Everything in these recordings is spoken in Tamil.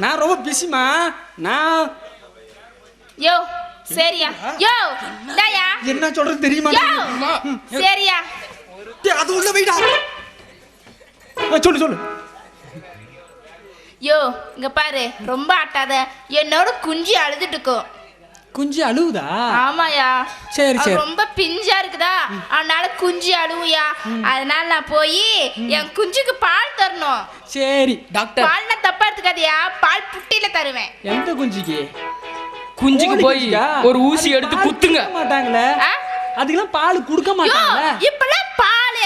நான் ரொம்ப பிஸிமா. நான் யோ சரியா யோ டயா என்ன சொல்றது தெரியுமா? சரியா அது உள்ள போய்டா. சொல்லு. யோ இங்க பாரு, ரொம்ப ஆட்டாத. என்னோட குஞ்சு அழுதுட்டு இருக்கோம். குஞ்சு அழுவுதா? ஆமாயா. சரி ரொம்ப பிஞ்சா இருக்குதா, அதனால குஞ்சு அழுவுயா. அதனால நான் போய் என் குஞ்சுக்கு பால் தரணும். சரி டாக்டர். பால்னா தப்பா எடுத்துக்காதியா, பால் புட்டியில தருவேன். எந்த குஞ்சுக்கு? குஞ்சுக்கு போய் ஒரு ஊசி எடுத்து குத்துங்க. மாட்டாங்களே, அதுக்கெல்லாம் பால் கொடுக்க மாட்டாங்க. இப்பெல்லாம் பால்,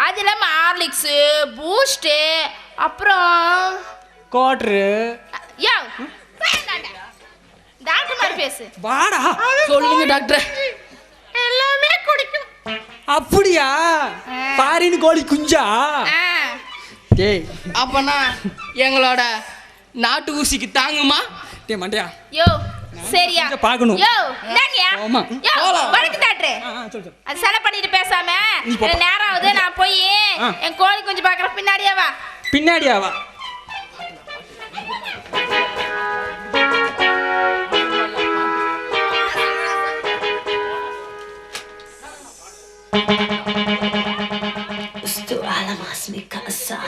அது இல்லாம ஹார்லிக்ஸ், பூஸ்ட், அப்புறம் கோட்ரு. யோ டாக்டர் மாதிரி பேசு. வாடா. சொல்லுங்க டாக்டர். எல்லாமே குடிக்கும். அப்படியா? பாரின் கோழி குஞ்சா? டேய் அப்பனா எங்களோட நாட்டு ஊசிக்கு தாங்குமா? டேய் மண்டையா. யோ சரியா பாக்கணும். யோ என்னங்கயா? ஆமா. யோ வணக்கம் டாக்டர். சொல்லு. அது சல பண்ணிட்டு பேசாம நேரம் ஆகுது, நான் போய் என் கோழி குஞ்சு பாக்குற. பின்னாடியே வா. பின்னாடியா வா. Sto alla mas mi casa,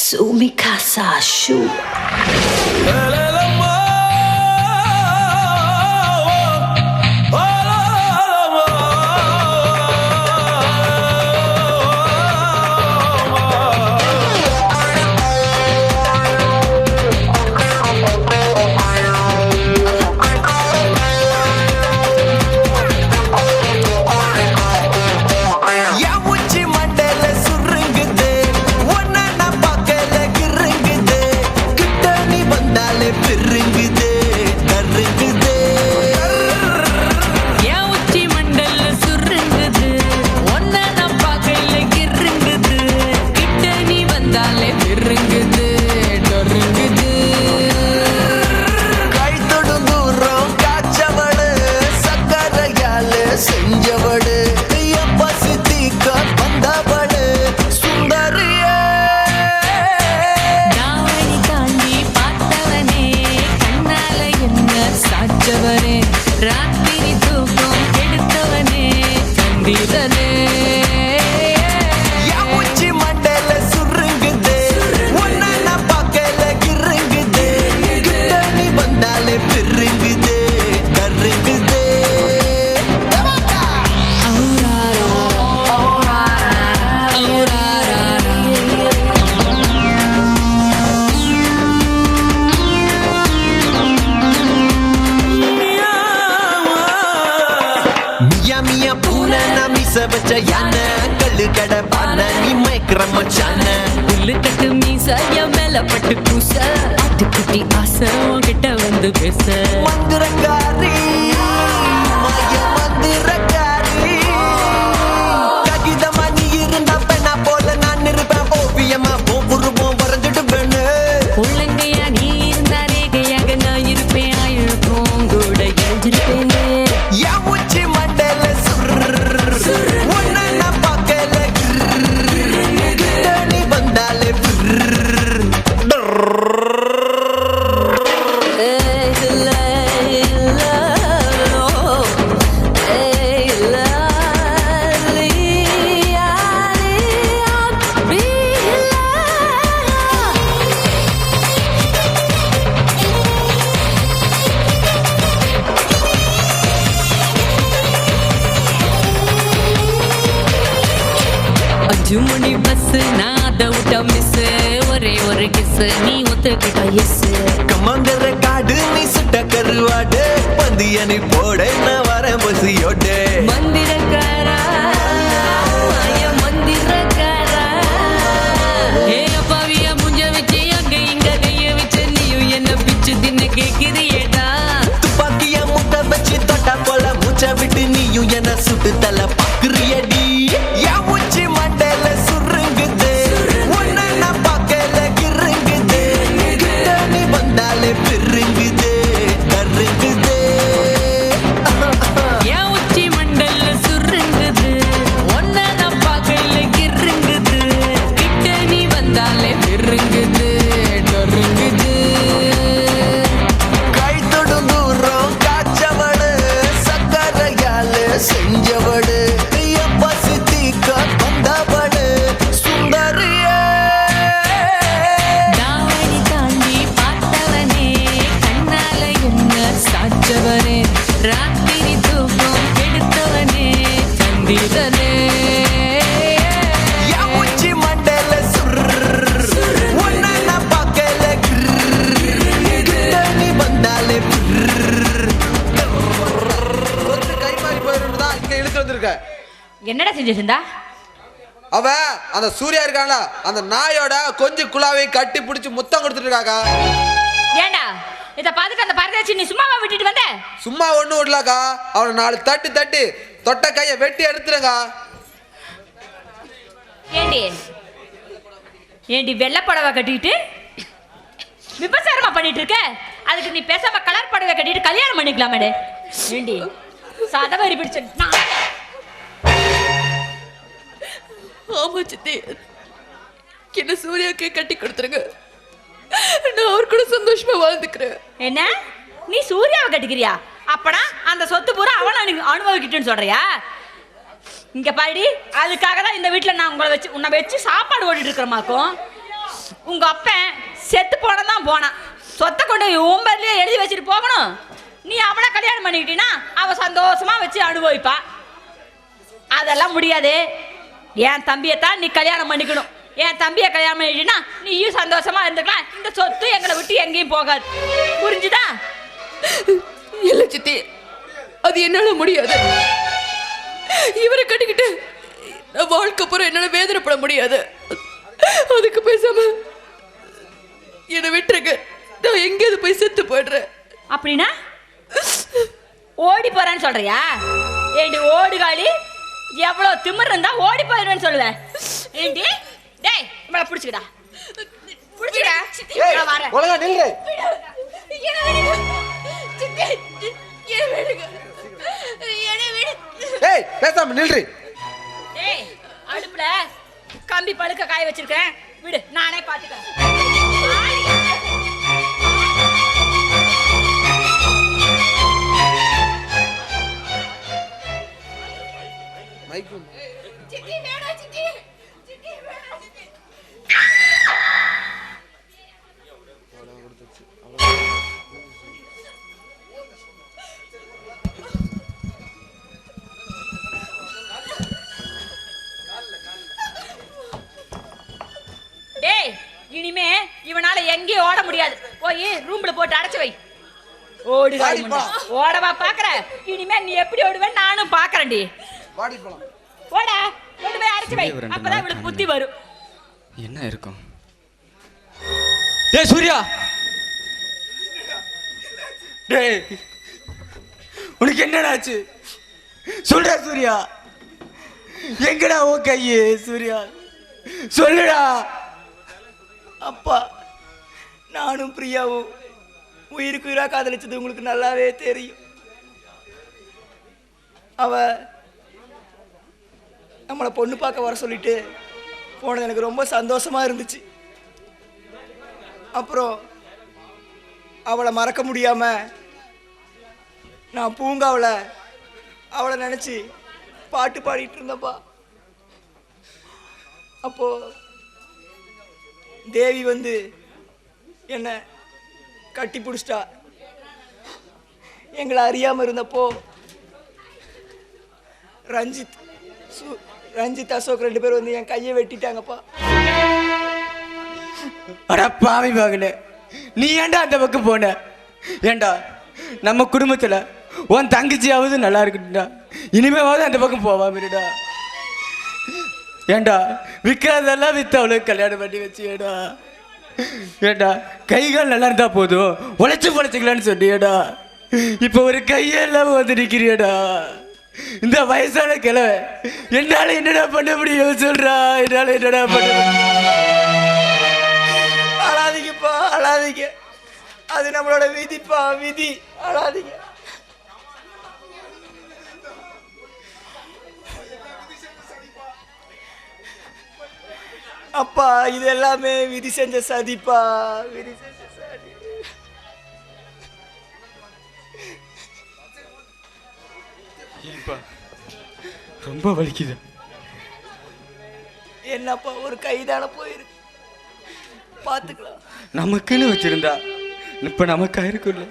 su mi casa, shu. பட்டு பூச அது குட்டி ஆசை உன்கிட்ட வந்து பேச. மந்திரக்காரி மந்திரக்காரி, ககிதமா நீ இருந்தா பெண்ணா போல நான் இருப்பேன். ஓவியமா ஒவ்வொருவோம் வரைஞ்சிட்டு வேணு. உள்ளங்கையா நீ இருந்தா ரேகையாக நான் இருப்பேன். ஆயிருப்போம் கூட எழுந்திருப்பேன். என் உச்சி மண்டல உன்னை நான் பார்க்கல, நீ வந்தாலே ஜுமணி பஸ் நான் அதை விட்ட மிஸ். ஒரே ஒரு கிஸ் நீ ஒத்துக்கிட்ட எஸ். கமங்கர காடு நீ சுட்ட கருவாடு, பந்தியனை போட நான் வரேன் பசியோடு. மந்திரக்காரா மந்திரக்காரா, ஏ அப்பாவிய முஞ்ச வச்சு அங்க இங்க கைய வச்சு நீயும் என்ன பிச்சு தின்ன கேக்குறியேடா. துப்பாக்கிய முட்டை வச்சு தொட்டா போல மூச்சை விட்டு நீயும் என்ன சுட்டு தலை பாக்குறியடி. என் உச்சி மண்டல சுருங்குது, உன்னை நான் பார்க்கல கிருங்குது. நீ வந்தாலே பெருங்குது கருங்குது. என் உச்சி மண்டல சுருங்குது, செஞ்சுட்டு இருந்தா? அவ அந்த சூர்யா இருக்கான்ல அந்த நாயோட கொஞ்சம் குழாவை கட்டி பிடிச்சி முத்தம் கொடுத்துட்டு இருக்காக்கா. ஏண்டா இத பாத்துட்டு அந்த பரதேசி நீ சும்மாவா விட்டுட்டு வந்த? சும்மா ஒண்ணு விடலாக்கா, அவனை 4 தட்டு தட்டி தொட்ட கையை வெட்டி எடுத்துருங்கா. ஏண்டி வெள்ளை புடவை கட்டிக்கிட்டு விபசாரமா பண்ணிட்டு இருக்க? அதுக்கு நீ பேசாம கலர் புடவை கட்டிட்டு கல்யாணம் பண்ணிக்கலாமேடே. ஏண்டி சதவரி பிடிச்ச? ஆமா சித்தி, என்ன சூர்யாக்கே கட்டி கொடுத்துருங்க, நான் அவர் கூட சந்தோஷமா வாழ்ந்துக்கிறேன். என்ன நீ சூர்யாவை கட்டிக்கிறியா? அப்பனா அந்த சொத்து பூரா அவன் அனுபவிக்கிட்டுன்னு சொல்றியா? இங்க பாடி, அதுக்காக தான் இந்த வீட்டில் நான் உன்னை வச்சு சாப்பாடு ஓடிட்டு இருக்கிறமாக்கும். உங்க அப்பன் செத்து போனதான் போனான், சொத்தை கொண்டு உம்பர்லயே எழுதி வச்சுட்டு போகணும். நீ அவனை கல்யாணம் பண்ணிக்கிட்டீன்னா அவ சந்தோஷமா வச்சு அனுபவிப்பா. அதெல்லாம் முடியாது. என் தம்பியைத்தான் நீ கல்யாணம் பண்ணிக்கணும். என் தம்பியை கல்யாணம் பண்ணிட்டீன்னா நீயும் சந்தோஷமா இருந்துக்கலாம். இந்த சொத்து எங்களை விட்டு எங்கேயும் போகாது. புரிஞ்சுதா? இல்ல சித்தி, அது என்னால முடியாது. இவரை கட்டிக்கிட்டு வாழ்க்கை பூரா என்னால வேதனைப்பட முடியாது. அதுக்கு பேசாம என்னை விட்டுருங்க, நான் எங்கேயாவது போய் செத்து போயிடுறேன். அப்படின்னா ஓடி போறேன்னு சொல்றியா? ஏண்டி ஓடுகாலி, எவ்வளவு திமிர் இருந்தா ஓடி போயிடுவேன்னு சொல்லுவேன். ஏண்டி டேய் நம்மள புடிச்சுடா, புடிச்சுடா. நான் வரேன். ஒழுங்கா நில்லு. என்ன விடுங்க சித்தி, என்ன விடுங்க, என்ன விடு. ஏய் பேசாம நில்லு. ஏய் அடுப்புல கம்பி பழுக்க காய வச்சிருக்கேன், விடு நானே பாத்துக்கிறேன். சித்தி வேணாம், சித்தி சித்தி வேணாம், சித்தி. டேய் இனிமே இவனால எங்கேயும் ஓட முடியாது. போய் ரூம்ல போட்டு அடைச்சு வை. ஓடு ஓடவா பாக்குற? இனிமே நீ எப்படி ஓடுவேன்னு நானும் பாக்குறேன்டி. வாடி போலாம். போடா, கொண்டு போய் அடைச்சு வை. அப்பதான் இவளுக்கு புத்தி வரும். என்ன இருக்கும்? டேய் சூர்யா, டேய் உனக்கு என்னடாச்சு? சொல்றா சூர்யா, எங்கடா ஓ கையே? சூர்யா சொல்லுடா. அப்பா, நானும் பிரியாவும் உயிருக்கு உயிராக காதலிச்சது உங்களுக்கு நல்லாவே தெரியும். அவ நம்மளை பொண்ணு பார்க்க வர சொல்லிட்டு போனது எனக்கு ரொம்ப சந்தோஷமா இருந்துச்சு. அப்புறம் அவளை மறக்க முடியாம நான் பூங்காவில் அவளை நினச்சி பாட்டு பாடிட்டு இருந்தப்பா. அப்போ தேவி வந்து என்ன கட்டி பிடிச்சிட்டா. எங்களை அறியாமல் இருந்தப்போ ரஞ்சித் அசோக் 2 பேர் வந்து என் கையை வெட்டிட்டாங்கப்பா. அட பாவி மகனே, நீ ஏன்டா அந்த பக்கம் போன? ஏண்டா நம்ம குடும்பத்துல உன் தங்கச்சியாவது நல்லா இருக்குடா, இனிமேவாவது அந்த பக்கம் போவாமடா. ஏண்டா விற்கிறதெல்லாம் வித்து அவளுக்கு கல்யாணம் பண்ணி வச்சியடா. ஏண்டா கைகள் நல்லா இருந்தா போதும், உழைச்சிக்கலான்னு சொன்னியடா. இப்ப ஒரு கையெல்லாம் வந்து நிக்கிறியடா. இந்த வயசான கிழவை என்னால என்னடா பண்ண முடியும் சொல்றா? என்னால என்னடா பண்ண முடியும்? அழாதீங்கப்பா, அழாதீங்க. அது நம்மளோட விதிப்பா, விதி. அழாதீங்க. அப்பா, இது எல்லாமே விதி செஞ்ச சதிப்பா, விதி செஞ்ச சதி. ரொம்ப வலிக்குது. என்னப்பா, ஒரு கைதான போயிருக்கு, பாத்துக்கலாம். நமக்குன்னு வச்சிருந்தா இப்ப நமக்கா இருக்குல்ல.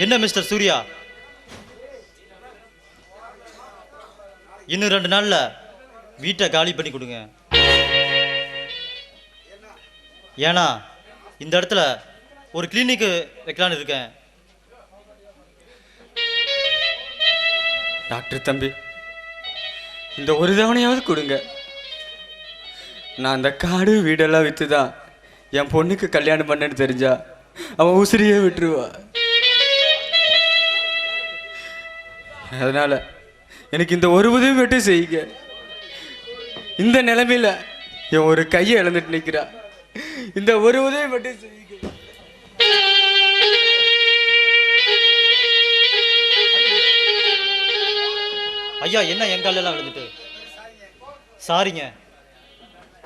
என்ன மிஸ்டர் சூர்யா, இன்னும் 2 நாள்ல வீட்டை காலி பண்ணி கொடுங்க. ஏன்னா இந்த இடத்துல ஒரு கிளினிக்கு வைக்கலான்னு இருக்கேன். டாக்டர் தம்பி, இந்த ஒரு தவணையாவது கொடுங்க. நான் அந்த காடு வீடெல்லாம் விற்று தான் என் பொண்ணுக்கு கல்யாணம் பண்ணேன்னு தெரிஞ்சா அவன் உசிரியே விட்டுருவா. அதனால எனக்கு இந்த ஒரு உதவி மட்டும் செய்யுங்க. இந்த நிலைமையில என் ஒரு கையை இழந்துட்டு நிற்கிறா. இந்த ஒரு உதவி மட்டும் செய்யுங்க. ஐயா, என்ன எங்காலெல்லாம் விழுந்துட்டு? சாரிங்க,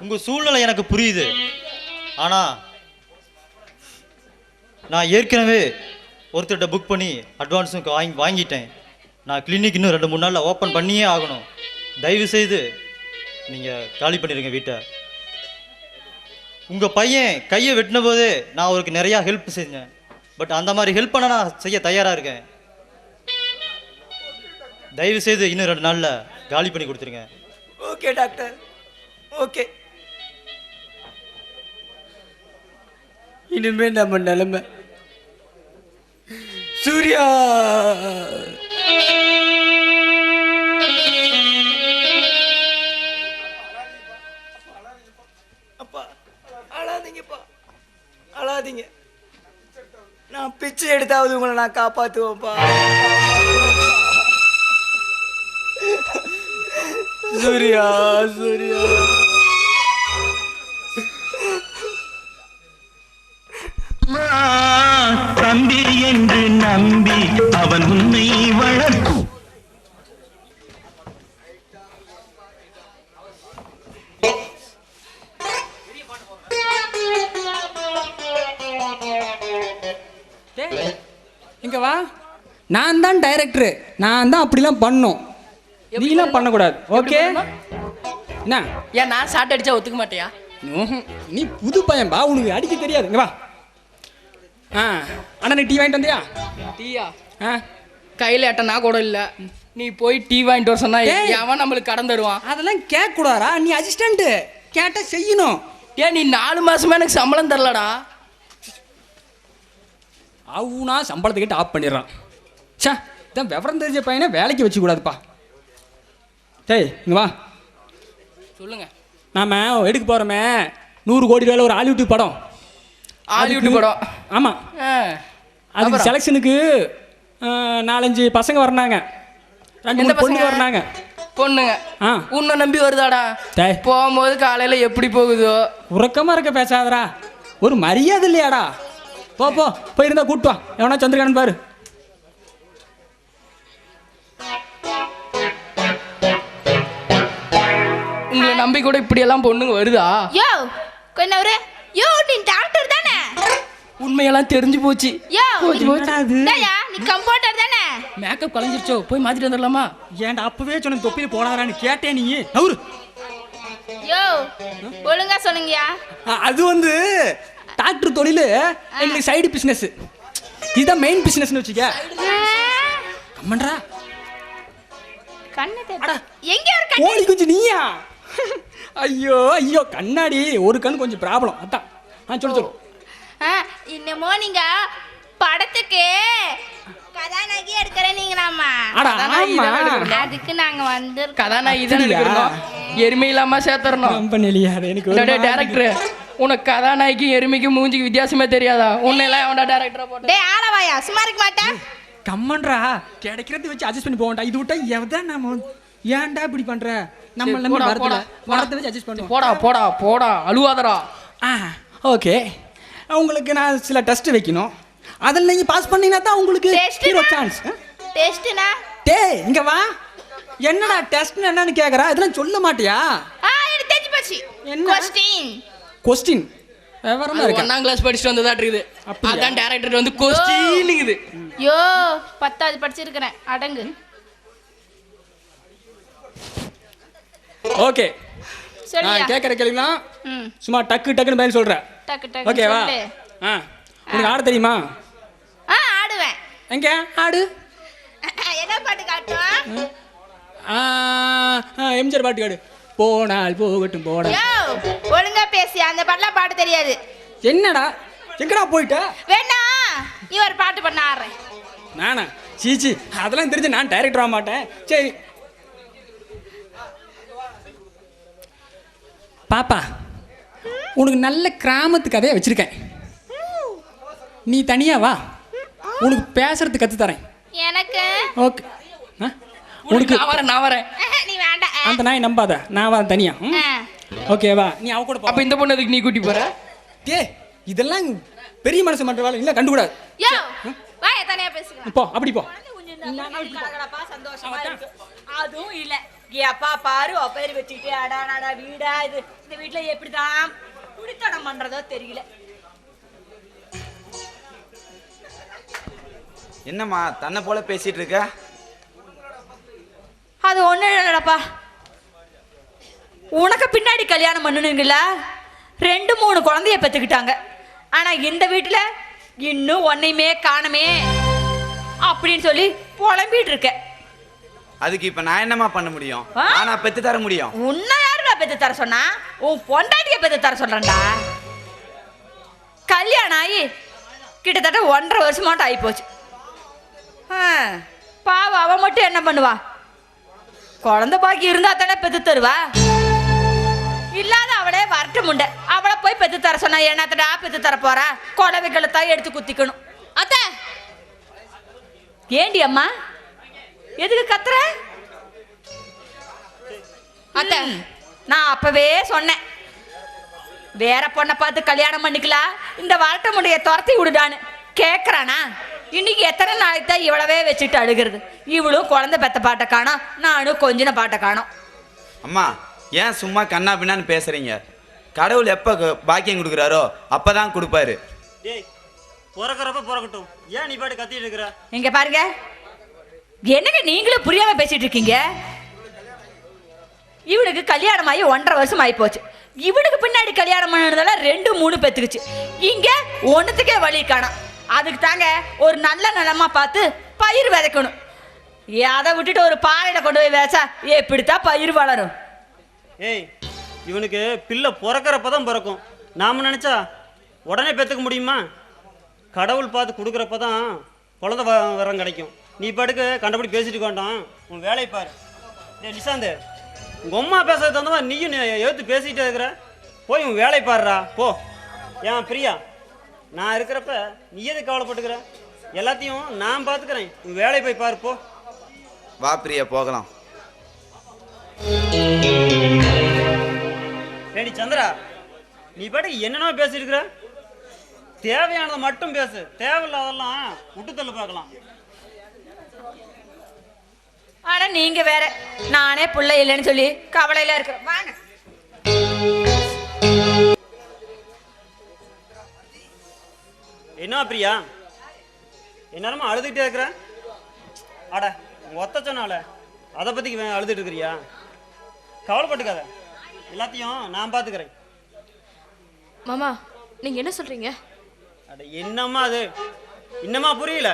உங்கள் சூழ்நிலை எனக்கு புரியுது. ஆனால் நான் ஏற்கனவே ஒருத்தர்கிட்ட புக் பண்ணி அட்வான்ஸும் வாங்கிட்டேன். நான் கிளினிக் இன்னும் 2-3 நாளில் ஓப்பன் பண்ணியே ஆகணும். தயவு செய்து நீங்கள் காலி பண்ணிடுங்க வீட்டை. உங்கள் பையன் கையை வெட்டின போதே நான் அவருக்கு நிறையா ஹெல்ப் செஞ்சேன். பட் அந்த மாதிரி ஹெல்ப் பண்ண நான் செய்ய தயாராக இருக்கேன். தயவு செய்து இன்னும் 2 நாளில் காலி பண்ணி கொடுத்துருங்க. Okay doctor, okay. இனிமே நம்ம நிலைமை சூர்யா. அப்பா அழாதீங்கப்பா, அழாதீங்க. நான் பிச்சை எடுத்தாவது உங்களை நான் காப்பாற்றுவேன்ப்பா. சூர்யா, சூர்யா. தம்பி என்று நம்பி அவன் உன்னை வளர்க்கும். இங்க வா. நான் தான் டைரக்டர். நான் தான் அப்படிலாம் பண்ணும். நீலாம் பண்ணக்கூடாது. ஓகே? என்ன ஏன் நான் ஷார்ட் அடிச்சா ஒத்துக்க மாட்டியா? நீ புது பையன் பா, உனக்கு அடிக்க தெரியாது. இங்க வா. அண்ணா நீ டீ வாங்கிட்டு வந்தியா? டீயா? கையில் எட்டனா கூட இல்லை. நீ போய் டீ வாங்கிட்டு வர சொன்னா அவன் நம்மளுக்கு கடன் தருவான். அதெல்லாம் கேட்க கூடாதா? நீ அசிஸ்டன்ட் கேட்டா செய்யணும். ஏன் நீ 4 மாசமா எனக்கு சம்பளம் தரலடா? அவனா சம்பளத்தை கேட்டு ஆஃப் பண்ணிடுறான். சே, இதான் விவரம் தெரிஞ்ச பையனை வேலைக்கு வச்சு கூடாதுப்பா. டேய் இங்க வா. சொல்லுங்க. நாம எடுக்க போறோமே 100 கோடி ரூபாயில ஒரு ஹாலிவுட் படம். ஹாலிவுட் படம்? ஆமாம். அதுக்கு செலெக்ஷனுக்கு 4-5 பசங்க வரணாங்க. 2-3 பொண்ணுங்க வரணாங்க. பொண்ணுங்க உன்னை நம்பி வருதாடா? போகும்போது காலையில் எப்படி போகுதோ? உறக்கமாக இருக்க பேசாதடா. ஒரு மரியாதை இல்லையாடா? போ போ போயிருந்தா கூட்டு வா. எவனா சந்திரகானன் பாரு. உங்களை நம்பி கூட இப்படியெல்லாம் பொண்ணுங்க வருதா? யோ கொஞ்சம் யோ நீ டாக்டர் தானே? உண்மையெல்லாம் தெரிஞ்சு போச்சு. நீ கம்பவுண்டர் தானே? மேக்கப் கலைஞ்சிருச்சோ, போய் மாத்திட்டு வந்துடலாமா? ஏன்டா அப்பவே சொன்ன தொப்பியில் போடாதான்னு கேட்டேன். நீ நவுரு. யோ ஒழுங்கா சொல்லுங்கயா. அது வந்து டாக்டர் தொழில் எங்களுக்கு சைடு பிஸ்னஸ். இதுதான் மெயின் பிஸ்னஸ்னு வச்சுக்க. அம்மன்றா கண்ணு எங்க இருக்கு? கோழி குஞ்சு நீயா? ஐயோ ஐயோ, கண்ணாடி ஒரு கண் கொஞ்சம் ப்ராப்ளம். அதான் சொல்லு சொல்லு. இன்னமோ நீங்க படத்துக்கு கதாநாயகி எடுக்கிறேன் நீங்களாமா? அதுக்கு நாங்க வந்து கதாநாயகி தான் எடுக்கிறோம். எருமை இல்லாம சேர்த்துறணும். டேரக்டர், உனக்கு கதாநாயகி எருமைக்கு மூஞ்சிக்கு வித்தியாசமே தெரியாதா? உன்னெல்லாம் எவன்டா டேரக்டரா போட்ட? டேய் ஆளவாயா, சும்மா இருக்க மாட்டேன். கம்மன்றா, கிடைக்கிறது வச்சு அட்ஜஸ்ட் பண்ணி போவோம்டா. இது விட்டா எவதான் நாம ஏன்டா இப்படி பண்ற? நம்ம நம்ம வரத்தை வச்சு அட்ஜஸ்ட் பண்ணுவோம். போடா போடா போடா, அழுவாதடா. ஓகே, உங்களுக்கு நான் சில டெஸ்ட் வைக்கணும். அதில் நீங்கள் பாஸ் பண்ணீங்கன்னா தான் உங்களுக்கு ஹீரோ சான்ஸ். டெஸ்ட்னா? டேய் இங்க வா. என்னடா டெஸ்ட்னா என்னன்னு கேக்குறா? இதெல்லாம் சொல்ல மாட்டியா? எனக்கு தெரிஞ்சு போச்சு. என்ன கொஸ்டின்? விவரமா இருக்கு. 1ஆம் கிளாஸ் படிச்சுட்டு வந்ததா இருக்குது. அதான் டைரக்டர் வந்து கொஸ்டின்ங்குது. யோ 10வது படிச்சிருக்கேன், அடங்கு. ஓகே, நான் கேக்குற கேளுங்களா? சும்மா டக்கு டக்குன்னு பதில் சொல்றேன். டக்கு டக்கு. ஓகேவா? உங்களுக்கு ஆட தெரியுமா? ஆடுவேன். எங்க ஆடு? என்ன பாட்டு காட்டுவா? எம்ஜிஆர் பாட்டு காடு. போனால் போகட்டும் போடா. யோ ஒழுங்கா பேசி, அந்த பாட்டுலாம் பாட தெரியாது. என்னடா எங்கடா போயிட்ட? வேணா நீ ஒரு பாட்டு பண்ண ஆடுறேன். நானா? சீச்சி அதெல்லாம் தெரிஞ்சு நான் டைரக்டர் ஆக மாட்டேன். சரி பாப்பா, உனக்கு நல்ல கிராமத்து கதையை வச்சிருக்கேன். நீ தனியா வா, உனக்கு பேசுறது கற்று தரேன். எனக்கு ஓகே. உனக்கு நான் வரேன். நீ வேண்டாம். அந்த நாய் நம்பாத, நான் வா தனியா. ஓகேவா, நீ அவ கூட அப்ப இந்த பொண்ணு அதுக்கு நீ கூட்டி போற? ஏ இதெல்லாம் பெரிய மனசு பண்ற வேலை இல்லை, கண்டுக்கூடாது. யோ வா தனியா பேசிக்கலாம். போ அப்படி போ. சந்தோஷமா இருக்கு. அதுவும் இல்ல எப்பா பாரு பேர் வச்சுக்கிட்டு அடாடா வீடா இது. இந்த வீட்டுல எப்படிதான் குடித்தனம் பண்றதோ தெரியல. என்னம்மா தன்னை போல பேசிட்டு இருக்க? அது ஒண்ணு இல்லடப்பா, உனக்கு பின்னாடி கல்யாணம் பண்ணணுங்களா 2-3 குழந்தைய பெற்றுக்கிட்டாங்க. ஆனா இந்த வீட்டுல இன்னும் ஒன்னையுமே காணமே அப்படின்னு சொல்லி புலம்பிட்டு இருக்க. அதுக்கு இப்ப நான் என்னம்மா பண்ண முடியும்? நானா பெத்து தர முடியும்? உன்னை யாருடா பெத்து தர சொன்னா? உன் பொண்டாட்டிய பெத்து தர சொல்றேன்டா. கல்யாணம் ஆகி கிட்டத்தட்ட 1.5 வருஷமாட்டம் ஆகி போச்சு. பாவம் அவ மட்டும் என்ன பண்ணுவா? குழந்தை பாக்கி இருந்தா தானே பெத்து தருவா. இல்லாத அவளே வரட்டு முண்டை. அவளை போய் பெத்து தர சொன்னா என்னத்தடா பெத்து தர போறா? குழவைகளை தான் எடுத்து குத்திக்கணும். அத்தை ஏண்டி அம்மா எதுக்கு கத்துற? அத்தை நான் அப்பவே சொன்னேன், வேற பொண்ணை பார்த்து கல்யாணம் பண்ணிக்கலாம், இந்த வரட்ட முண்டைய துரத்தி விடுடான்னு. கேட்கறானா? இன்னைக்கு எத்தனை நாளைக்கு தான் இவ்வளவே வச்சுட்டு அழுகிறது? இவளும் குழந்தை பெத்த பாட்டை காணோம், நானும் கொஞ்சின பாட்டை காணோம். அம்மா ஏன் சும்மா கண்ணா பின்னான்னு பேசுறீங்க? கடவுள் எப்ப பாக்கியம் கொடுக்குறாரோ அப்பதான் கொடுப்பாரு. பிறக்கிறப்ப பிறக்கட்டும், ஏன் நீ பாட்டு கத்திட்டு இருக்கிற? இங்க பாருங்க, என்னங்க நீங்களும் புரியாம பேசிட்டு இருக்கீங்க? இவனுக்கு கல்யாணம் ஆகி 1.5 வருஷம் ஆகி போச்சு. இவனுக்கு பின்னாடி கல்யாணம் பண்ணதெல்லாம் 2-3 பெத்துக்குச்சு. இங்க ஒன்னுத்துக்கே வழி காணோம். அதுக்கு தாங்க ஒரு நல்ல நிலமா பார்த்து பயிர் விதைக்கணும். அதை விட்டுட்டு ஒரு பாறையில கொண்டு போய் விதைச்சா எப்படித்தான் பயிர் வளரும்? ஏய் இவனுக்கு பிள்ளை பிறக்கிறப்பதான் பிறக்கும். நாம நினைச்சா உடனே பெற்றுக்க முடியுமா? கடவுள் பார்த்து கொடுக்குறப்பதான் குழந்தை வரம் கிடைக்கும். நீ பாட்டுக்கு கண்டபடி பேசிட்டு வேண்டாம், உன் வேலையை பாரு. நிசாந்து, உங்கள் அம்மா பேசுறது தகுந்த மாதிரி நீயும் எழுத்து பேசிக்கிட்டே இருக்கிற. போய் உன் வேலையை பாருடா போ. ஏன் பிரியா, நான் இருக்கிறப்ப நீ எது கவலைப்பட்டுக்கிற? எல்லாத்தையும் நான் பார்த்துக்கிறேன், உன் வேலையை போய் பாரு போ. வா பிரியா போகலாம். ஏடி சந்திரா, நீ பாட்டுக்கு என்னென்ன பேசிட்டு இருக்கிற? தேவையானதை மட்டும் பேசு, தேவையில்லாதெல்லாம் விட்டுத்தள்ள பார்க்கலாம். ஆனா நீங்க வேற, நானே பிள்ளை இல்லைன்னு சொல்லி கவலையில இருக்கிறேன். வாங்க. என்ன பிரியா, எந்நேரமா அழுதுகிட்டே இருக்கிற? அட ஒத்த சொன்னால அதை பத்தி அழுதுட்டு இருக்கிறியா? கவலைப்பட்டுக்காத, எல்லாத்தையும் நான் பார்த்துக்கிறேன். மாமா நீங்க என்ன சொல்றீங்க? அட என்னம்மா அது இன்னமா புரியல?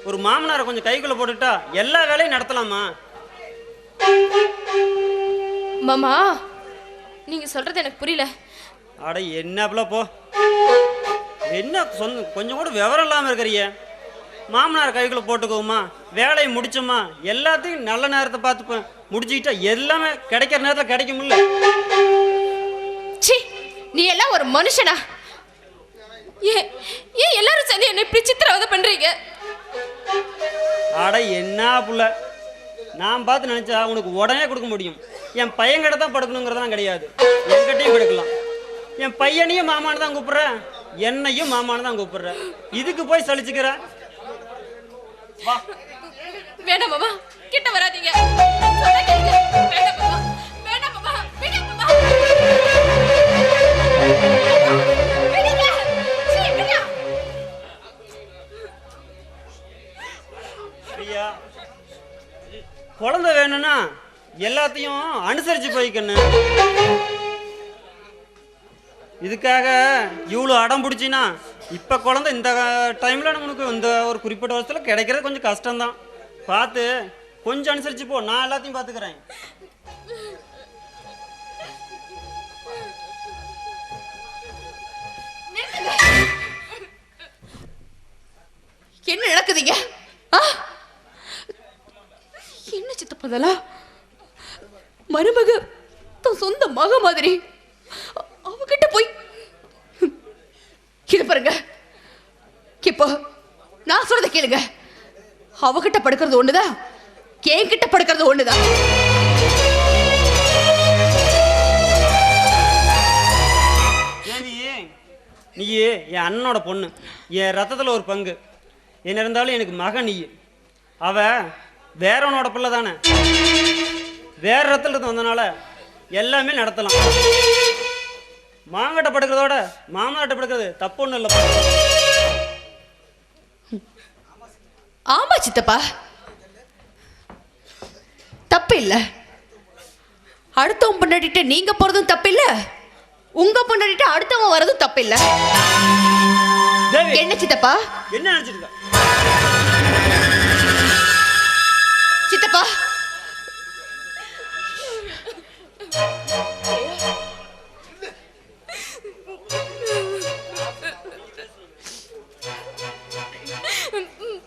ஒரு மாமனாரை கொஞ்சம் கைக்குள்ள போட்டுட்டா எல்லா வேலையும் நடத்தலாமா? மாமா நீங்க சொல்றது எனக்கு புரியல. அட என்ன போ, என்ன கொஞ்சம் கூட விவரம் இல்லாம இருக்கிறிய? மாமனார் கைக்குள்ள போட்டுக்கோமா, வேலையை முடிச்சோமா, எல்லாத்தையும் நல்ல நேரத்தை பார்த்து முடிச்சுக்கிட்டா எல்லாமே கிடைக்கிற நேரத்தில் கிடைக்கும்ல. சி, நீ எல்லாம் ஒரு மனுஷனா? ஏன் எல்லாரும் சேர்ந்து என்ன இப்படி சித்திரவதை பண்றீங்க? அட என்ன புள்ள, நான் பார்த்து நினைச்சா உனக்கு உடனே கொடுக்க முடியும். என் பையன் கிட்ட தான் படுக்கணுங்கிறதான் கிடையாது, என்கிட்டையும் படுக்கலாம். என் பையனையும் மாமானு தான் கூப்பிடுற, என்னையும் மாமானு தான் கூப்பிடுற. இதுக்கு போய் சலிச்சுக்கிற? வா. வேணாம் மாமா, கிட்ட வராதீங்க. வேணாம் மாமா, வேணாம் மாமா, வேணாம் மாமா. பிரியா, குழந்தை வேணும்னா எல்லாத்தையும் அனுசரிச்சு போய்க்கணும். இதுக்காக இவ்வளோ அடம் பிடிச்சின்னா இப்போ குழந்தை இந்த டைமில் நம்மளுக்கு இந்த ஒரு குறிப்பிட்ட வருஷத்தில் கிடைக்கிறது கொஞ்சம் கஷ்டம்தான். பார்த்து கொஞ்சம் அனுசரிச்சு போ, நான் எல்லாத்தையும் பார்த்துக்கிறேன். என்ன நடக்குதுங்க? பேசுறதெல்லாம் மருமக தன் சொந்த மக மாதிரி அவகிட்ட போய் இது பாருங்க. இப்போ நான் சொல்றத கேளுங்க. அவகிட்ட படுக்கிறது ஒண்ணுதான், என்கிட்ட படுக்கிறது ஒண்ணுதான். நீ என் அண்ணனோட பொண்ணு, என் ரத்தத்தில் ஒரு பங்கு. என்ன இருந்தாலும் எனக்கு மகன் நீ. அவ வேறவனோட பிள்ளை தானே. வேற ரத்தத்தில் இருந்து வந்தனால எல்லாமே நடத்தலாம். மாங்கட்ட படுக்கிறதோட மாமனாட்ட படுக்கிறது தப்பு ஒன்றும் இல்லை. ஆமா சித்தப்பா, தப்பு இல்ல. அடுத்தவன் பொண்டாட்டிட்டு நீங்க போறதும் தப்பு இல்ல, உங்க பொண்டாட்டிட்டு அடுத்தவன் வரதும் தப்பு இல்ல. என்ன சித்தப்பா? என்ன நினைச்சிருக்க சித்தப்பா?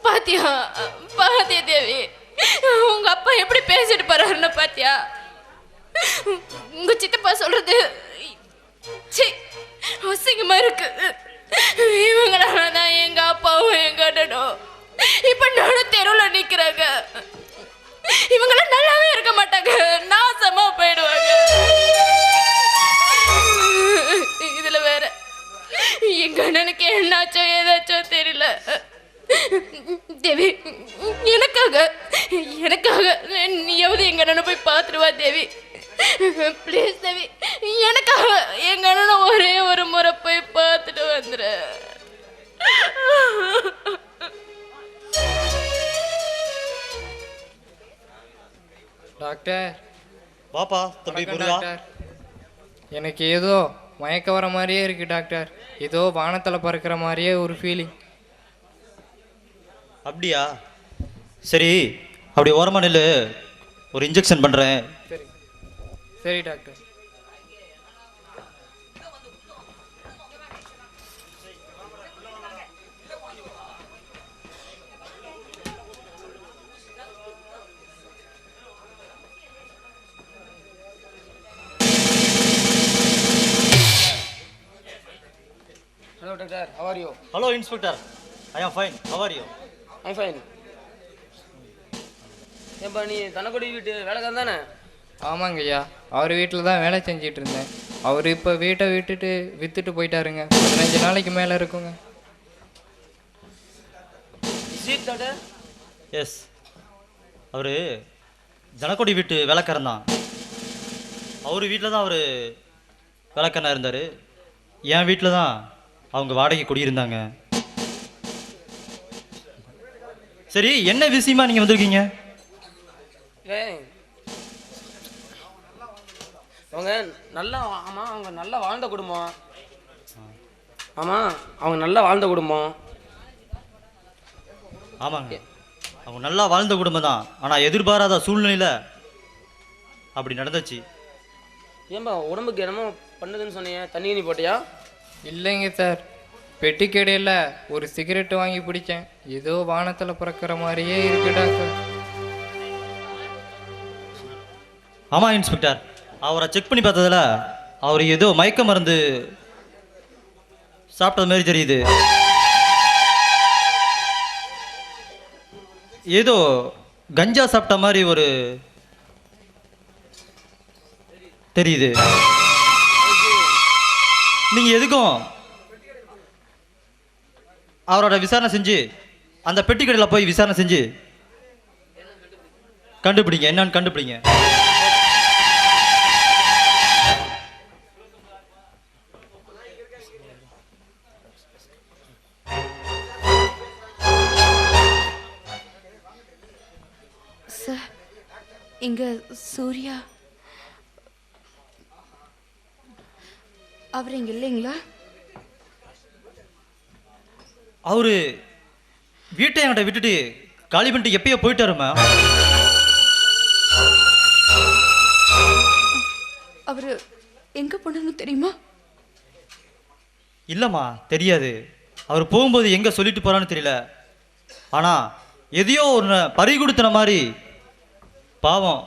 பாத்தியா பாத்தியா தேவி, உங்க அப்பா எப்படி பேசிட்டு போறாருன்னு பாத்தியா? உங்க சித்தப்பா சொல்றது அசிங்கமா இருக்கு. இவங்களாலதான் எங்க அப்பாவும் எங்க அண்ணனும் இப்ப நடு தெருவில் நிக்கிறாங்க. இவங்களாம் நல்லாவே இருக்க மாட்டாங்க, நாசமா போயிடுவாங்க. இதுல வேற எங்க அண்ணனுக்கு என்னாச்சோ ஏதாச்சோ தெரியல. தேவி, எனக்காக நீயாவது எங்க அண்ணனை போய் பார்த்துருவா தேவி. ப்ளீஸ் தேவி, எனக்காக எங்க அண்ணனை ஒரே ஒரு முறை போய் பார்த்துட்டு வந்துரு. டாக்டர். வாப்பா தம்பி முருகா. எனக்கு ஏதோ மயக்க வர மாதிரியே இருக்கு டாக்டர். ஏதோ வானத்தில் பறக்கிற மாதிரியே ஒரு ஃபீலிங். அப்படியா? சரி, அப்படி ஓரமா நில்லு, ஒரு இன்ஜெக்ஷன் பண்ணுறேன். சரி சரி doctor. Hello doctor, how are you? Hello inspector, I am fine. How are you? I'm fine. ஏன்பா நீ தனக்குடி வீட்டு வேலைக்காரன் தானே? ஆமாங்க ஐயா, அவர் வீட்டில் தான் வேலை செஞ்சிட்டு இருந்தேன். அவர் இப்போ வீட்டை விற்றுட்டு போயிட்டாருங்க. 15 நாளைக்கு மேலே இருக்குங்க. எஸ், அவர் ஜனக்கொடி வீட்டு வேலைக்காரன் தான். அவர் வீட்டில் தான் அவர் வேலைக்காரனாக இருந்தார். என் வீட்டில் தான் அவங்க வாடகை குடியிருந்தாங்க. சரி, என்ன விஷயமா நீங்கள் வந்திருக்கீங்க? அவங்க நல்லா அவங்க நல்லா வாழ்ந்த குடும்பம். அவங்க நல்லா வாழ்ந்த குடும்பம். ஆமாங்க, அவங்க நல்லா வாழ்ந்த குடும்பம் தான். ஆனால் எதிர்பாராத சூழ்நிலையில் அப்படி நடந்துச்சு. ஏன்பா உடம்புக்கு என்னமோ பண்ணுதுன்னு சொன்னீங்க, தண்ணி நீ போட்டியா? இல்லைங்க சார், பெட்டி கடையில் ஒரு சிகரெட்டு வாங்கி பிடிச்சேன். ஏதோ வானத்தில் பறக்கிற மாதிரியே இருக்கு டாக்டர். ஆமாம் இன்ஸ்பெக்டர், அவரை செக் பண்ணி பார்த்ததில் அவர் ஏதோ மயக்க மருந்து சாப்பிட்டது மாதிரி தெரியுது. ஏதோ கஞ்சா சாப்பிட்ட மாதிரி ஒரு தெரியுது. நீங்கள் எதுக்கும் அவரோட விசாரணை செஞ்சு அந்த பெட்டி கடையில் போய் விசாரணை செஞ்சு கண்டுபிடிங்க, என்னன்னு கண்டுபிடிங்க. சார், இங்க சூர்யா அவர் இங்க இல்லைங்களா? அவரு வீட்டை என்கிட்ட விட்டுட்டு காலி பண்ணிட்டு எப்பயோ போயிட்டாருமா. அவரு எங்க போனான்னு தெரியுமா? இல்லைம்மா, தெரியாது. அவர் போகும்போது எங்கே சொல்லிட்டு போகிறான்னு தெரியல. ஆனால் எதையோ ஒன்று பறி கொடுத்தன மாதிரி பாவம்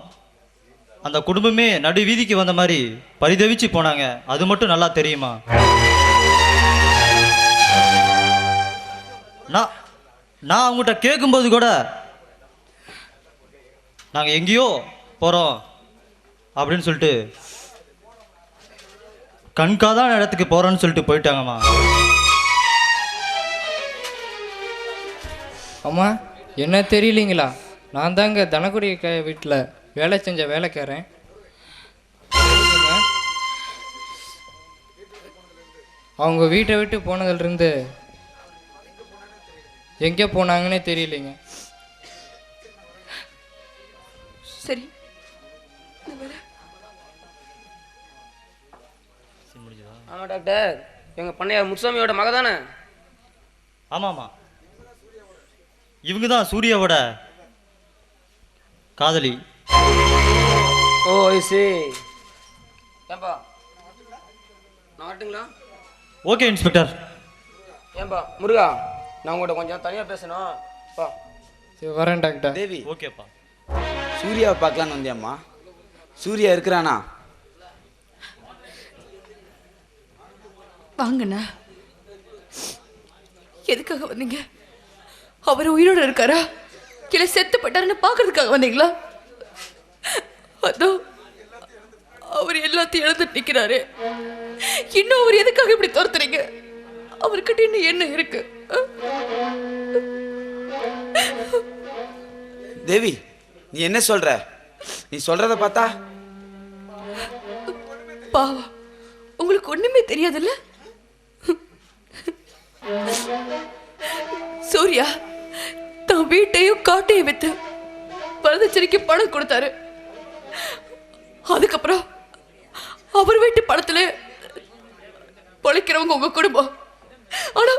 அந்த குடும்பமே நடு வீதிக்கு வந்த மாதிரி பரிதவிச்சு போனாங்க. அது மட்டும் நல்லா தெரியுமா? நான் அவங்ககிட்ட கேட்கும்போது கூட நாங்கள் எங்கேயோ போகிறோம் அப்படின்னு சொல்லிட்டு கண்காதான இடத்துக்கு போகிறோன்னு சொல்லிட்டு போயிட்டாங்கம்மா. அம்மா என்ன தெரியலீங்களா? நான் தாங்க தனக்குடி வீட்டில் வேலை செஞ்ச வேலைக்காரன். அவங்க வீட்டை விட்டு போனதுலேருந்து எங்கே போனாங்கன்னே தெரியலைங்க. சரி, ஆமாம் டாக்டர், எங்கள் பண்ணையார் முத்துசாமியோட மக தானே? ஆமாம்மா, இவங்க தான் சூர்யாவோட காதலி. ஓ ஐசி. ஏன்பா நான் வரட்டுங்களா? Okay inspector. ஏன்பா முருகா, நான் உங்கள்கிட்ட கொஞ்சம் தனியாக பேசணும். பா சரி வரேன் டாக்டர். தேவி, ஓகேப்பா. சூர்யாவை பார்க்கலான்னு வந்தியாம்மா? சூர்யா இருக்கிறானா? வாங்கண்ணா. எதுக்காக வந்தீங்க? அவர் உயிரோட இருக்காரா இல்ல செத்து பட்டாருன்னு பாக்குறதுக்காக வந்தீங்களா? அதோ அவர் எல்லாத்தையும் இழந்துட்டு நிக்கிறாரு. இன்னும் அவர் எதுக்காக இப்படி துரத்துறீங்க? அவர்கிட்ட இன்னும் என்ன இருக்கு? தேவி, நீ என்ன சொல்ற? நீ சொல்றத பார்த்தா பாவம், உங்களுக்கு ஒண்ணுமே தெரியாதுல்ல? சூர்யா தான் வீட்டையும் காட்டையும் வித்து வரதட்சணைக்கு பணம் கொடுத்தாரு. அதுக்கப்புறம் அவர் வீட்டு பணத்துல பொழைக்கிறவங்க உங்க குடும்பம். ஆனா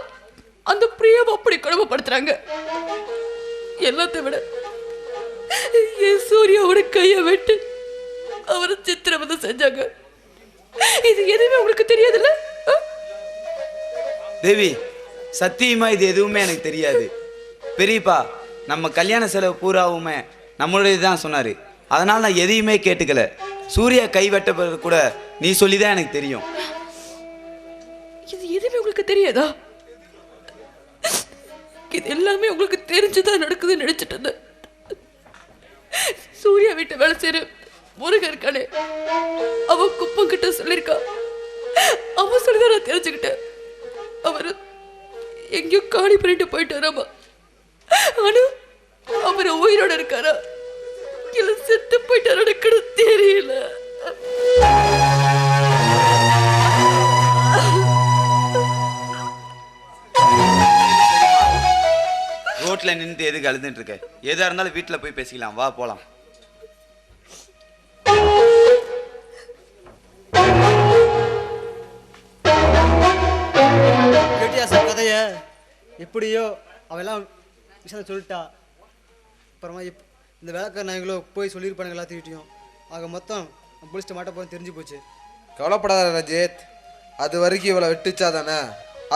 அந்த பிரியாவை அப்படி குடும்பப்படுத்துறாங்க. எல்லாத்தை விட என் சூர்யாவோட கையை வெட்டு அவரை சித்திரவதை செஞ்சாங்க. இது எதுவுமே உங்களுக்கு தெரியாதுல்ல? தேவி, சத்தியமா இது எதுவுமே எனக்கு தெரியாது. பெரியப்பா நம்ம கல்யாண செலவு பூராவுமே நம்மளுடைய தான் சொன்னாரு. அதனால நான் எதையுமே கேட்டுக்கல. சூர்யா கை வெட்டப்படுறது கூட நீ சொல்லிதான் எனக்கு தெரியும். இது எதுவுமே உங்களுக்கு தெரியாதா? இது எல்லாமே உங்களுக்கு தெரிஞ்சுதான் நடக்குதுன்னு நினைச்சிட்டு இருந்தேன். சூர்யா வீட்டு வேலை செய்யற முருகன் இருக்கானே, அவன் குப்பம் கிட்ட சொல்லியிருக்கா. அவன் சொல்லிதான் நான் தெரிஞ்சுக்கிட்டேன். அவரு எங்கேயோ காணி பண்ணிட்டு போயிட்டாராமா. ஆனா அவர் உயிரோட இருக்காரா இல்ல செத்து போயிட்டாரு கூட தெரியல. ரோட்ல நின்று எதுக்கு அழுதுட்டு இருக்க? எதா இருந்தாலும் வீட்டுல போய் பேசிக்கலாம், வா போலாம். கேட்டியா சார் கதைய? எப்படியோ அவெல்லாம் விஷயம் சொல்லிட்டா. அப்புறமா இந்த வேலைக்கார நாயங்களோ போய் சொல்லியிருப்பானுங்க எல்லாத்தையும். ஆக மொத்தம் போலீஸ்ட்ட மாட்ட போய் தெரிஞ்சு போச்சு. கவலைப்படாத ரஜித், அது வரைக்கும் இவளை வெட்டுச்சா தானே,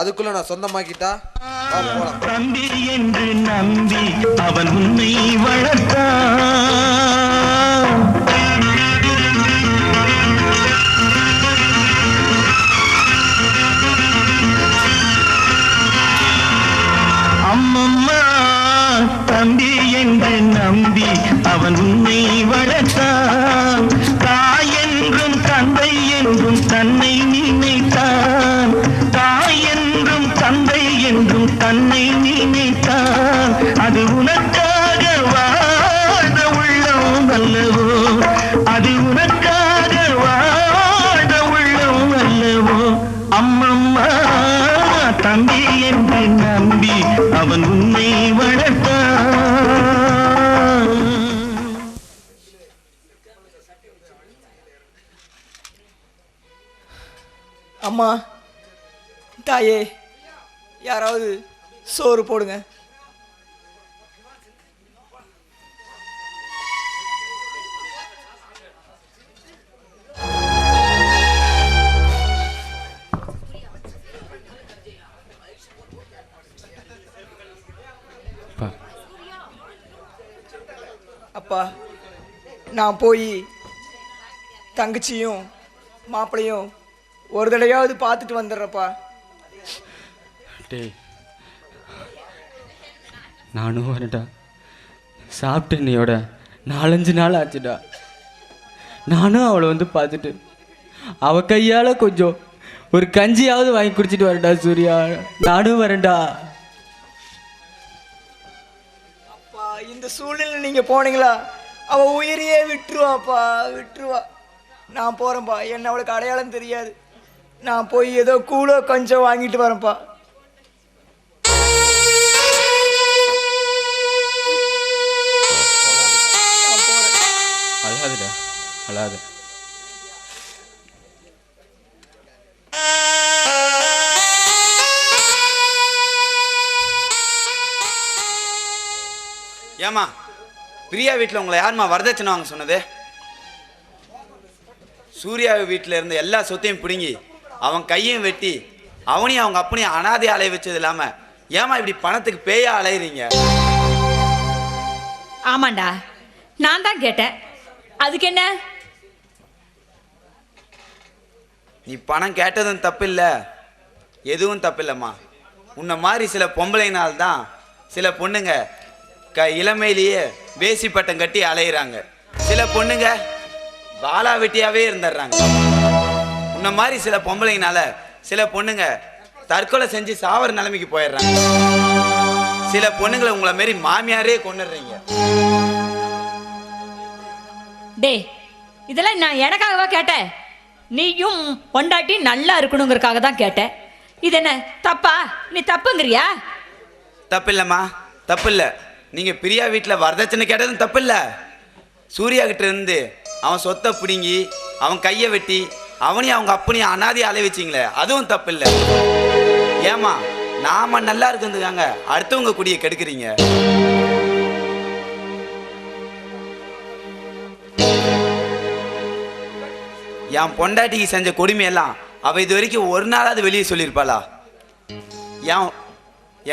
அதுக்குள்ள நான் சொந்தமாக்கிட்டா தம்பி என்று நம்பி அவன் உன்னை வளர்த்தான். அம்மம்மா தம்பி என்று நம்பி அவன் உன்னை வளர்த்தான். தாய் என்றும் தந்தை என்றும் தன்னை நினைத்தான். தாய் என்றும் தந்தை என்றும் தன்னை நினைத்தான். அது உனக்காக வாழ்ந்த உள்ளம் அல்லவோ, அது உனக்காக வாழ்ந்த உள்ளம் அல்லவோ. அம்மம்மா தம்பி என்று நம்பி அவன் உன்னை வளர்த்தான். அம்மா, தாயே, யாராவது சோறு போடுங்க. அப்பா, நான் போய் தங்கச்சியும் மாப்பிளையும் ஒரு தடவையாவது பார்த்துட்டு வந்துடுறப்பா. டேய் நானும் வரேன்டா. சாப்பிட்டு நீயோட 4-5 நாள் ஆச்சுடா. நானும் அவளை வந்து பார்த்துட்டு அவள் கையால் கொஞ்சம் ஒரு கஞ்சியாவது வாங்கி குடிச்சிட்டு வரேன்டா சூர்யா. நானும் வரேன்டா. அப்பா இந்த சூழ்நிலை நீங்கள் போனீங்களா அவள் உயிரையே விட்டுருவாப்பா, விட்டுருவா. நான் போகிறேன்ப்பா. என்ன அவளுக்கு அடையாளம் தெரியாது. நான் போய் ஏதோ கூழோ கொஞ்சம் வாங்கிட்டு வரேன்ப்பா. அழாதுடா, அழாது. ஏமா பிரியா வீட்டில் உங்களை யாருமா வரதட்சணை வாங்க சொன்னது? சூர்யா வீட்டில் இருந்த எல்லா சொத்தையும் பிடுங்கி அவன் கையும் வெட்டி அவனையும் அவங்க அப்பனையும் அனாதை அலைய வச்சது இல்லாம ஏமா இப்படி பணத்துக்கு பேயா அலையிறீங்க? ஆமாண்டா, நான் தான் கேட்டேன். அதுக்கு என்ன? நீ பணம் கேட்டதும் தப்பு இல்லை, எதுவும் தப்பு இல்லைம்மா. உன்னை மாதிரி சில பொம்பளைனால்தான் சில பொண்ணுங்க இளமையிலேயே வேசி பட்டம் கட்டி அலையிறாங்க. சில பொண்ணுங்க பாலா வெட்டியாவே இருந்துடுறாங்க. உன்ன மாதிரி சில பொம்பளைங்கனால சில பொண்ணுங்க தற்கொலை செஞ்சு சாவர நிலைமைக்கு போயிடுறாங்க. சில பொண்ணுங்களை உங்களை மாரி மாமியாரே கொண்டுடுறீங்க. டே இதெல்லாம் நான் எனக்காகவா கேட்டேன்? நீயும் பொண்டாட்டி நல்லா இருக்கணுங்கிறதுக்காக தான் கேட்டேன். இது என்ன தப்பா? நீ தப்புங்கிறியா? தப்பு இல்லைம்மா, தப்பு இல்லை. நீங்கள் பிரியா வீட்டில் வரதட்சணை கேட்டதும் தப்பு இல்லை. சூர்யா கிட்ட இருந்து அவன் சொத்தை பிடுங்கி அவன் கையை வெட்டி அவனையும் அவங்க அப்பனையும் அனாதையை அலைய வச்சிங்களே, அதுவும் தப்பு இல்லை. ஏமா நாம நல்லா இருக்குதுக்காங்க அடுத்தவங்க குடியை கெடுக்குறீங்க. என் பொண்டாட்டிக்கு செஞ்ச கொடுமையெல்லாம் அவ இது வரைக்கும் ஒரு நாளாவது வெளியே சொல்லியிருப்பாளா?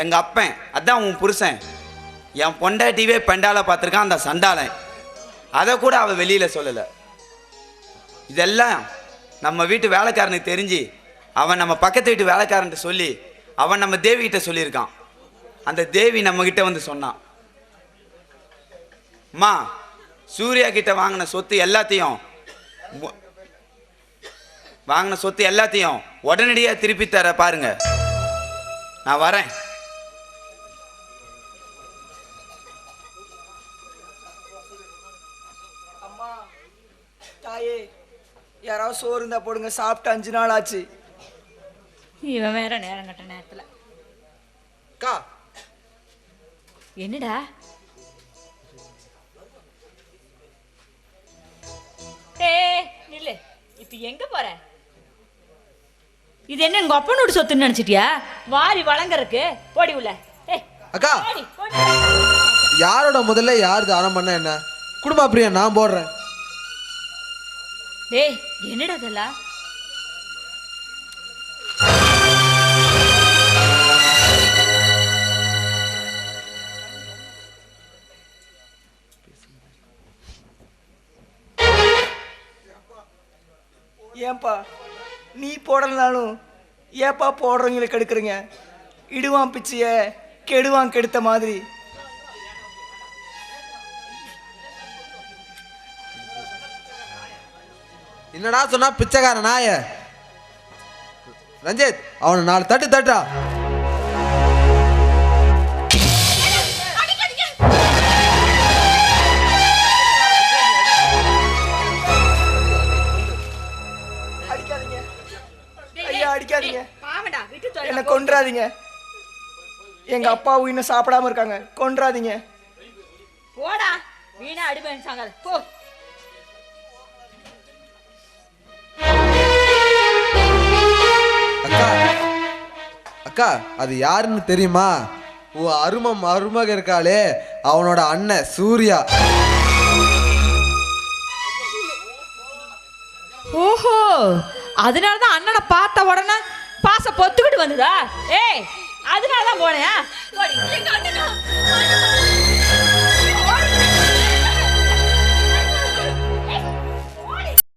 எங்க அப்பன் அதான் உன் புருஷன் என் பொண்டாட்டிவே பெண்டால பார்த்துருக்கான் அந்த சண்டாளன். அதை கூட அவள் வெளியில் சொல்லலை. இதெல்லாம் நம்ம வீட்டு வேலைக்காரனுக்கு தெரிஞ்சு அவன் நம்ம பக்கத்து வீட்டு வேலைக்காரன்ட்டு சொல்லி அவன் நம்ம தேவிகிட்ட சொல்லியிருக்கான். அந்த தேவி நம்மக்கிட்ட வந்து சொன்னான், அம்மா சூர்யா கிட்ட வாங்கின சொத்து எல்லாத்தையும் உடனடியாக திருப்பி தர பாருங்க. நான் வரேன். தாயே யாராவது சோறு இருந்தா போடுங்க, சாப்பிட்டு 5 நாள் ஆச்சு. இவன் வேற நேரம் கட்ட நேரத்தில் என்னடா? நில்லு, இப்ப எங்க போற? இது என்ன உங்க அப்பனோட சொத்துன்னு நினைச்சிட்டியா? வாரி வழங்கறதுக்கு போடி உள்ள. அக்கா யாரோட முதல்ல யார் தானம் பண்ண என்ன? குடும்ப பிரியா நான் போடுறேன். டேய் என்னடா இதெல்லாம்? ஏன்பா நீ போடலனாலும் ஏப்பா போடுறவங்களுக்கு எடுக்கிறீங்க? இடுவான் பிச்சைய கெடுவான் கெடுத்த மாதிரி. என்னடா சொன்னா பிச்சைக்கார நாய? ரஞ்சித் அவனை 4 தட்டு தட்டா. அடிக்காதீங்க, என்ன கொன்றாதீங்க. எங்க அப்பாவும் இன்னும் சாப்பிடாம இருக்காங்க, கொன்றாதீங்க. போடா வீணா அடிமை சாங்காத போ. அக்கா அக்கா அது யாருன்னு தெரியுமா? உன் அருமக இருக்காளே அவனோட அண்ணன் சூர்யா. ஓஹோ, அதனாலதான் அண்ணனை பார்த்த உடனே பாச பொத்துக்கிட்டு வந்ததா? ஏய் அதனாலதான் போனேன்.